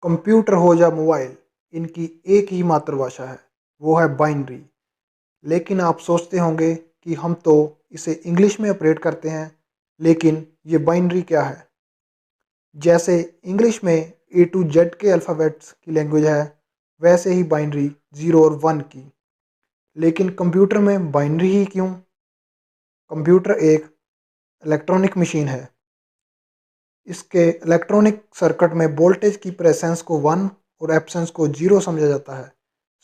Computer हो या mobile, इनकी एक ही मातृभाषा है, वो है बाइनरी। लेकिन आप सोचते होंगे कि हम तो इसे इंग्लिश में ऑपरेट करते हैं, लेकिन ये बाइनरी क्या है? जैसे इंग्लिश में ए टू जेड के अल्फ़ाबेट्स की लैंग्वेज है, वैसे ही बाइनरी 0 और 1 की। लेकिन कंप्यूटर में बाइनरी ही क्यों? कंप्यूटर एक इलेक्ट्रॉनिक मशीन है। इसके इलेक्ट्रॉनिक सर्किट में वोल्टेज की प्रेसेंस को 1 और एब्सेंस को 0 समझा जाता है।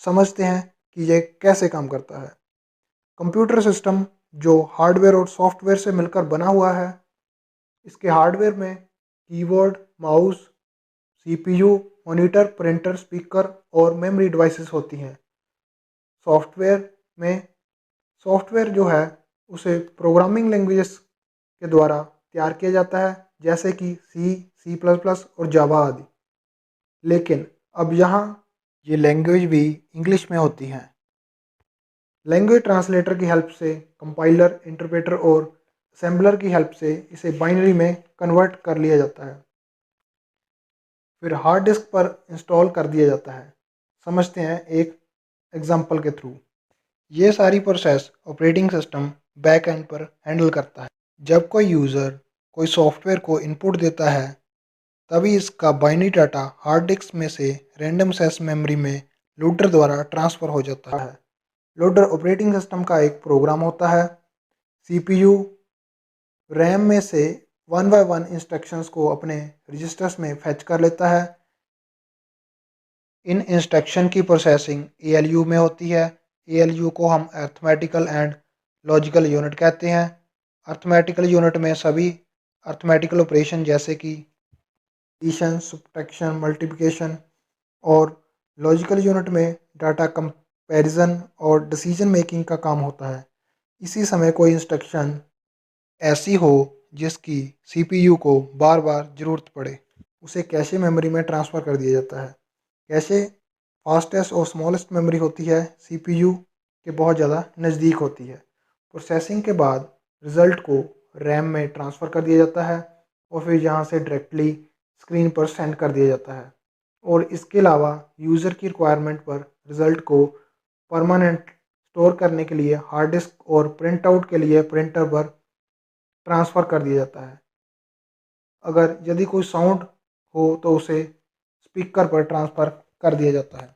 समझते हैं कि ये कैसे काम करता है। कंप्यूटर सिस्टम जो हार्डवेयर और सॉफ्टवेयर से मिलकर बना हुआ है। इसके हार्डवेयर में keyboard, mouse, CPU, monitor, printer, speaker और मेमोरी डिवाइसेस होती हैं। सॉफ्टवेयर में सॉफ्टवेयर जो है उसे प्रोग्रामिंग लैंग्वेजेस के द्वारा तैयार किया जाता है, जैसे कि सी, सी प्लस प्लस और जावा आदि। लेकिन अब यहाँ ये लैंग्वेज भी इंग्लिश में होती हैं। लैंग्वेज ट्रांसलेटर की हेल्प से, कंपाइलर, इंटरप्रेटर और असेंबलर की हेल्प से इसे बाइनरी में कन्वर्ट कर लिया जाता है, फिर हार्ड डिस्क पर इंस्टॉल कर दिया जाता है। समझते हैं एक एग्जांपल के थ्रू। ये सारी process operating system back and पर हैंडल करता है। जब कोई यूज़र कोई सॉफ्टवेयर को इनपुट देता है, तभी इसका बाइनरी डाटा हार्ड डिस्क में से रैंडम एक्सेस मेमोरी में लोडर द्वारा ट्रांसफ़र हो जाता है। लोडर ऑपरेटिंग सिस्टम का एक प्रोग्राम होता है। सीपीयू रैम में से 1 बाय 1 इंस्ट्रक्शंस को अपने रजिस्टर्स में फैच कर लेता है। इन इंस्ट्रक्शन की प्रोसेसिंग एएलयू में होती है। एएलयू को हम अर्थमेटिकल एंड लॉजिकल यूनिट कहते हैं। अर्थमेटिकल यूनिट में सभी अर्थमेटिकल ऑपरेशन जैसे कि एडिशन, सब्ट्रैक्शन, मल्टीप्लिकेशन, और लॉजिकल यूनिट में डाटा कंपैरिजन और डिसीजन मेकिंग का काम होता है। इसी समय कोई इंस्ट्रक्शन ऐसी हो जिसकी सीपीयू को बार बार ज़रूरत पड़े, उसे कैशे मेमोरी में ट्रांसफ़र कर दिया जाता है। कैशे फास्टेस्ट और स्मॉलेस्ट मेमोरी होती है, सीपीयू के बहुत ज़्यादा नज़दीक होती है। प्रोसेसिंग के बाद रिज़ल्ट को रैम में ट्रांसफ़र कर दिया जाता है और फिर यहाँ से डायरेक्टली स्क्रीन पर सेंड कर दिया जाता है। और इसके अलावा यूज़र की रिक्वायरमेंट पर रिज़ल्ट को परमानेंट स्टोर करने के लिए हार्ड डिस्क और प्रिंट आउट के लिए प्रिंटर पर ट्रांसफ़र कर दिया जाता है। अगर यदि कोई साउंड हो तो उसे स्पीकर पर ट्रांसफ़र कर दिया जाता है।